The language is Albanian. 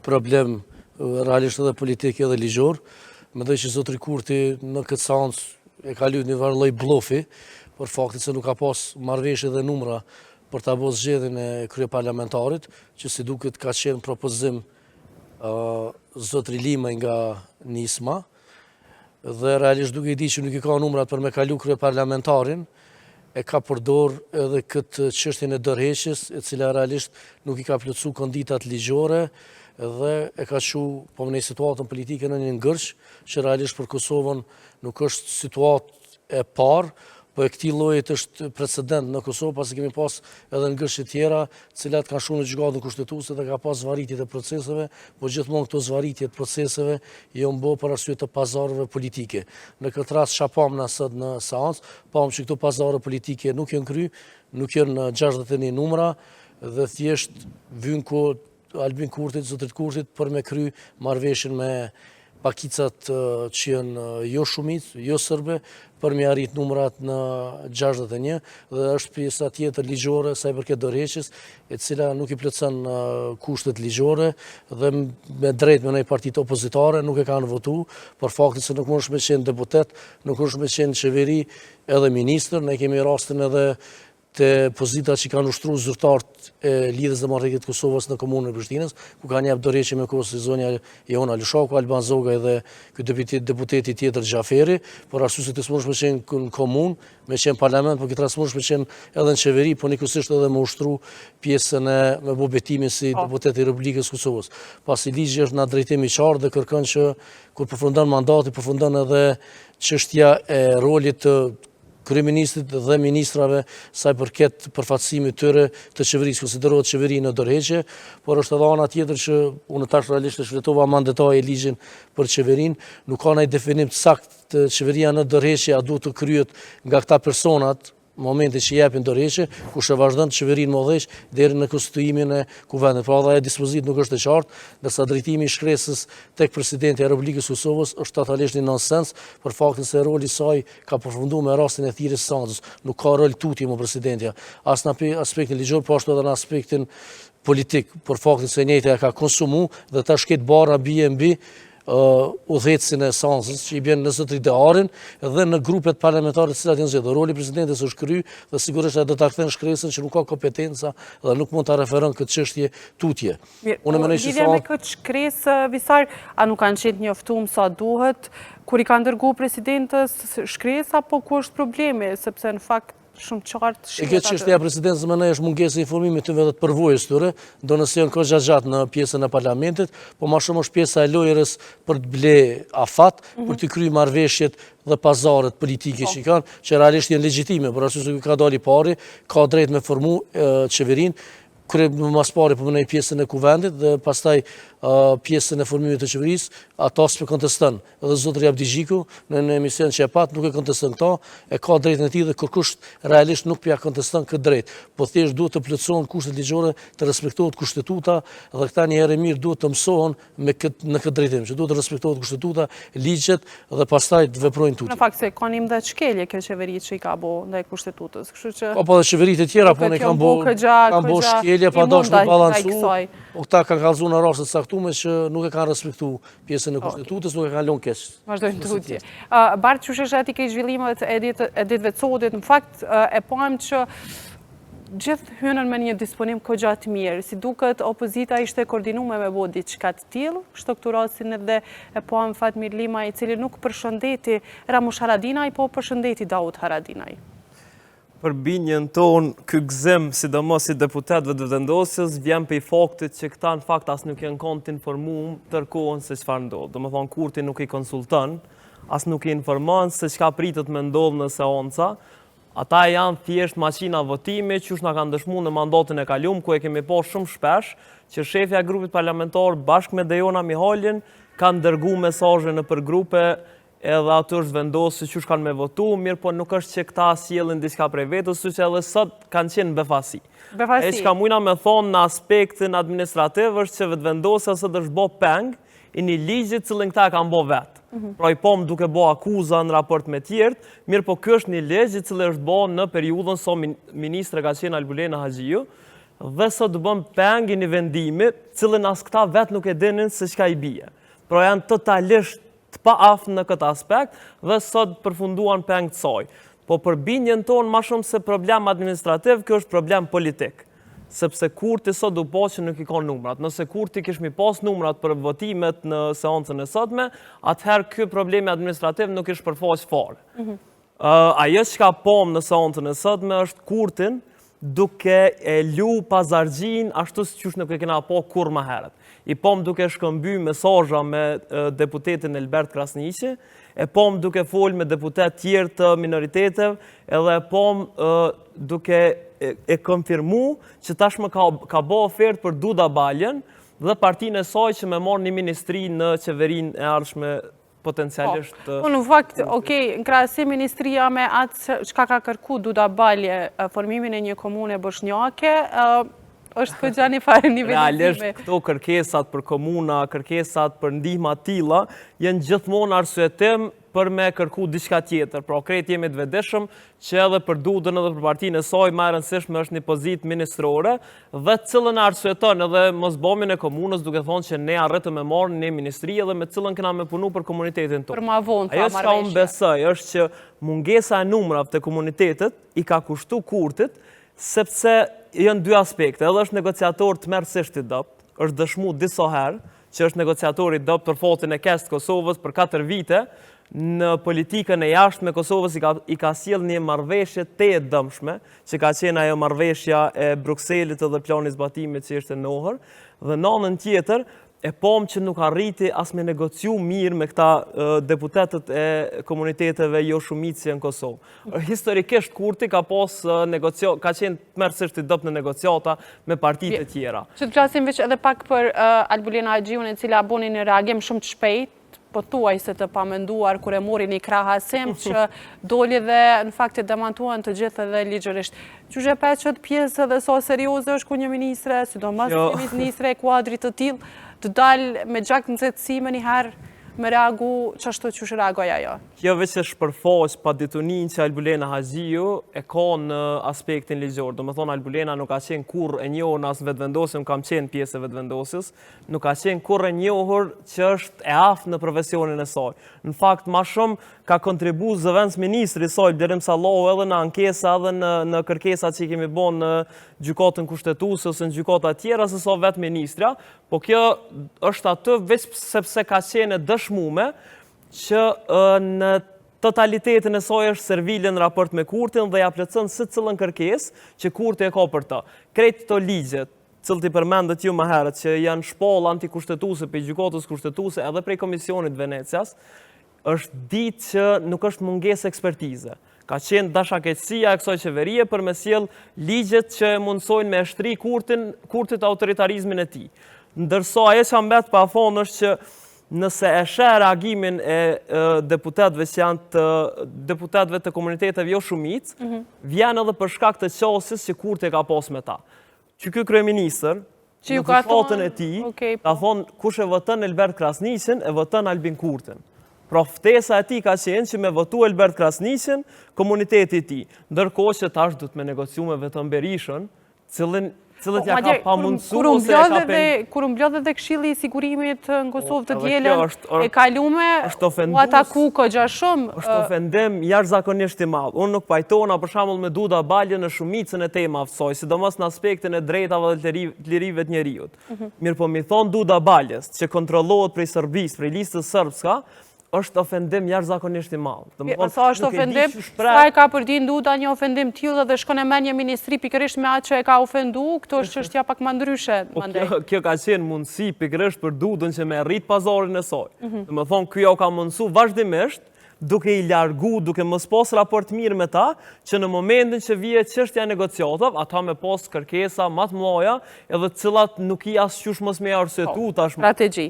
problem realisht edhe politik edhe ligjor. Mendoj që zotri Kurti në këtë seancë e ka lyp një lloj bllofi për faktin se nuk ka pas marrëveshje dhe numra për ta bërë zgjedhjen e kryeparlamentarit, që si duket ka qenë propozim zotri Limaj nga nisma, dhe realisht duke i di që nuk i ka numrat për me kalu kryeparlamentarin, e ka përdor edhe këtë çështjen e dorëheqjes, e cila realisht nuk i ka plotësuar konditat ligjore dhe e ka shu po në situatën politike në një ngërç që realisht për Kosovën nuk është situatë e parë, po e këtij lloji është precedent në Kosovë, pasi kemi pas edhe ngërçe tjera, të cilat kanë shkuar në gjykatën kushtetuese dhe ka pas zvarritje të proceseve, po gjithmonë këto zvarritje të proceseve janë bërë për arsye të pazareve politike. Në këtë rast çapam na sot në seancë, pam që këto pazare politike nuk janë kry, nuk janë 61 numra dhe thjesht vyn ku Albin Kurtit, zotrit Kurtit për me kry marrëveshjen me pakicat që janë jo shumicë, jo sërbe, për me arrit numrat në 61 dhe është pjesa tjetër ligjore sa i përket dorëheqjes, e cila nuk i plotson kushtet ligjore dhe me drejt me ndonjë partitë opozitare nuk e kanë votuar për faktin se nuk mundesh me qenë deputet, nuk mundesh me qenë qeveri edhe ministër. Ne kemi rastin edhe të pozita që kanë ushtruar zyrtarët e Lidhjes Demokratike të Kosovës në komunën e Prishtinës, ku kanë jap dorëheqje me kohë si zonja Jona Lushaku, Alban Zogaj dhe ky deputeti tjetër Xhaferi, por arsye se të smundesh me qenë në komunë, me qenë parlament, por këtë rast smundesh me qenë edhe në qeveri, po nikosisht edhe me ushtru pjesën e me bobetimin si deputet i Republikës Kosovës. Pasi ligji është në drejtim i qartë dhe kërkon që kur përfundon mandati, përfundon edhe çështja e rolit të kryeministrit dhe ministrave sa i përket përfaqësimit tyre të qeverisë, konsiderohet qeveri në dorëheqje, por është edhe ana tjetër që unë tash realisht e shfletova mandatoj e ligjin për qeverinë, nuk ka ndonjë definim të saktë të qeveria në dorëheqje, a duhet të kryhet nga këta personat momentin që japin dorëheqje, kush e vazhdon qeverinë modheq deri në konstituimin e kuvendit. Pra dha e dispozit nuk është e qartë, ndërsa drejtimi i shkresës tek presidenti i Republikës Kosovës është totalisht një nonsens për faktin se roli i saj ka përfunduar me rastin e thirrjes së Sancës. Nuk ka rol tutje më presidentja, as në aspektin ligjor, po ashtu edhe në aspektin politik, për faktin se njëjta ka konsumuar dhe tash ket barra BNB udhëhecin e Sancës që i bën në zotrin Dearin dhe në grupet parlamentare të cilat janë zgjedhur. Roli i presidentes është kry dhe sigurisht do ta kthen shkresën që nuk ka kompetenca dhe nuk mund ta referon këtë çështje tutje. Unë mendoj se lidhja me këtë shkresë, Visar, a nuk kanë qenë njoftuar sa duhet kur i kanë dërguar presidentës shkresë, apo ku është problemi, sepse në fakt shumë qartë shihet. Kjo çështja e presidentës më ne është mungesë e informimit të vetë përvojës tyre, do nëse janë kohë gjatë në pjesën e parlamentit, po më shumë është pjesa e lojërës për të ble afat, për të kryer marrëveshjet dhe pazaret politike që kanë, që realisht janë legjitime, por ashtu si ka dalë pari, ka drejt me formu qeverinë, mas pari përmënej pjesën e kuvendit dhe pastaj pjesën e formimit të qeverisë, ata s'pe konteston. Edhe zotri Abdi Gjiku në emision që e pat nuk e konteston këta, e ka drejtën e tij dhe kërkush realisht nuk pja konteston këtë drejt. Po thjesht duhet të plotësohen kushtet ligjore, të respektohet kushtetuta dhe këta një herë mirë duhet të mësohen në këtë drejtim, që duhet të respektohet kushtetuta, ligjet dhe pastaj të veprojnë tutje. Në fakt se kanë imdhe shkelje kjo qeveri që i ka bo ndaj kushtetutës, kështu që po dhe qeveritë e tjera po ne kanë bo shkelje pa dashur të balancuar. Po këta kanë kallëzuar në raste të caktuara që nuk e kanë respektuar pjesën e kushtetutës, nuk e kanë lënë keq. Vazhdojmë tutje. Bart, çu është aty ke zhvillimet e ditëve të sotme, në fakt e pam që gjithë hynën me një disponim kogja të mirë. Si duket, opozita ishte koordinuar me bë diçka të tillë, kështu këtu rastin edhe e pam Fatmir Lima, i cili nuk përshëndeti Ramush Haradinaj, po përshëndeti Daud Haradinaj. Për binjën tonë, ky gëzim, sidomos si deputetëve të vendosjes, vjen për i faktit që këta në fakt as nuk janë kontë informuar tërkohën se çfarë ndodh. Domethënë Kurti nuk i konsulton, as nuk i informon se çka pritet me ndodh në seanca. Ata janë thjesht maqina votimi, që na kanë dëshmuar në mandatin e kaluar, ku e kemi pasur shumë shpesh, që shefja e grupit parlamentar bashkë me Dejona Mihalin kanë dërguar mesazhe në për grupe edhe aty është vendosë që kanë me votu, mirë po nuk është që këta sjellin diçka prej vetës, që edhe sot kanë qenë befasi. E që ka mujna me thonë në aspektin administrativ është që vetë vendosja sot është bo peng i një ligjit cilën këta kanë bo vetë. Pra i pom duke bo akuza në raport me tjertë, mirë po kjo është një ligjit cilë është bo në periudhën so ministre ka qenë Albulena Haxhiu, dhe sot të bëm peng i një vendimi, cilën as këta vetë nuk e dinin se çka i bie. Pra janë totalisht të pa aftë në këtë aspekt dhe sot përfunduan peng të saj. Po për bindjen tonë ma shumë se problem administrativ, kjo është problem politik. Sepse kurti sot du po që nuk i ka numrat. Nëse kurti kishmi pas numrat për votimet në seancën e sotme, atëherë kjo problemi administrativ nuk ish përfaq fare. Ajo që ka pom në seancën e sotme është kurtin duke e lu pazargjin ashtu si qysh nuk e kena po kur ma heret. I pom duke shkëmby mesazha me deputetin Elbert Krasniqi, e pom duke fol me deputet tjerë të minoriteteve, edhe e pom duke e konfirmu që tashmë ka bo ofertë për Duda Baljen dhe partinë e saj që me marrë një ministri në qeverin e ardhshme potencialisht. Në fakt, në krahasim ministria me atë çka ka kërku Duda Balje, formimin e një komune boshnjake, është për gjani fare një vendime. Realisht, këto kërkesat për komuna, kërkesat për ndihma tilla, jenë gjithmonë arsuetim për me kërku diçka tjetër. Pra, krejt jemi të vedeshëm që edhe për Dudën edhe për partinë e saj më e rëndësishme është një pozitë ministrore dhe cilën arsueton edhe mos bomin e komunës duke thonë që ne arritëm me marrë një ministri edhe me cilën kena me punu për komunitetin tonë. Për ma vonë, ajo që ka unë besoj është që mungesa e numrave të komunitetit i ka kushtu kurtit sepse janë dy aspekte. Edhe është negociator të mërësisht i dopt, është dëshmu disa herë që është negociator i dopt për fatin e kesë të Kosovës për 4 vite, në politikën e jashtme Kosovës i ka sjell një marrëveshje të dëmshme, që ka qenë ajo marrëveshja e Brukselit edhe plani zbatimit që ishte në ohër, dhe në anën tjetër e pom që nuk arriti as me negociu mirë me këta deputetët e komuniteteve jo shumicje në Kosovë. Historikisht kurti ka ka qenë mërësisht i dopt në negociata me partitë e tjera. Që të flasim veç edhe pak për Albulena Agjiun e cila boni një reagim shumë të shpejt, po tuaj se të pamenduar kur e mori një krahasim që doli dhe në fakt e demantuan të gjithë edhe ligjërisht. Qysh e peqet pjesë dhe so serioze është ku një ministre, sidomos një ministre e kuadrit të tillë, të dalë me gjak nxehtësi me njëherë me reagu qashtu qysh reagoj ajo. Kjo veç e shpërfaq pa ditunin që Albulena Haxhiu e ka në aspektin ligjor. Do me thonë Albulena nuk ka qenë kur e njohur në as vetëvendosje, kam qenë pjesë e vetëvendosjes, nuk ka qenë kur e njohur që është e aftë në profesionin e saj. Në fakt, ma shumë ka kontribu zëvendës ministri saj, Blerim Sallahu, edhe në ankesa edhe në kërkesat që i kemi bon në gjykatën kushtetuese ose në gjykata tjera se sa vetë ministra, po kjo është atë veç sepse ka qenë dëshmume që në totalitetin e saj është servile në raport me kurtin dhe ja plotson se cilën kërkesë që kurti e ka për të. Krejt këto ligjet, cilët i përmendët ju më herët, që janë shpall antikushtetuese për gjykatës kushtetuese edhe prej Komisionit Venecias, është ditë që nuk është mungesë ekspertize. Ka qenë dashakeqësia e kësaj qeverie për me sjell ligjet që mundsojnë me shtri kurtit autoritarizmin e tij. Ndërsa ajo që mbet pa thonë është që nëse e sheh reagimin e deputetëve që janë deputetëve të komuniteteve jo shumicë, vjen edhe për shkak të qasjes që kurti ka pas me ta. Që ky kryeministër në fshatën e tij ka thonë kush e voton Elbert Krasniqin e voton Albin Kurtin. Pra ftesa e tij ka qenë që me votu Elbert Krasniqin, komuniteti i tij. Ndërkohë që tash do të me negociu me vetëm Berishën, cilët ja ka pamundsuar ose ja ka kur u mblodhe dhe Këshilli i Sigurimit në Kosovë të dielën e kalume u ataku kogja shumë. Është ofendim jashtëzakonisht i madh. Unë nuk pajtona për shembull me Duda Balje në shumicën e temave të saj, sidomos në aspektin e drejtave dhe të lirive të njerëzit. Mirë po mi thon Duda Baljes që kontrollohet prej Serbisë, prej listës serbska, është ofendim jashtëzakonisht i madh. Sa është ofendim, sa e ka përdin Duda një ofendim tillë dhe shkon e merr një ministri pikërisht me atë që e ka ofendu, këto është çështja pak më ndryshe. Kjo ka qenë mundësi pikërisht për Dudën që me rrit pazarin e saj. Do të thonë ky ja ka mundsu vazhdimisht duke i largu, duke mos pas raport mirë me ta, që në momentin që vije çështja e negociatave, ata me pas kërkesa më të mëdha, edhe të cilat nuk i asgjysh mos me arsyetu tashmë. Strategji.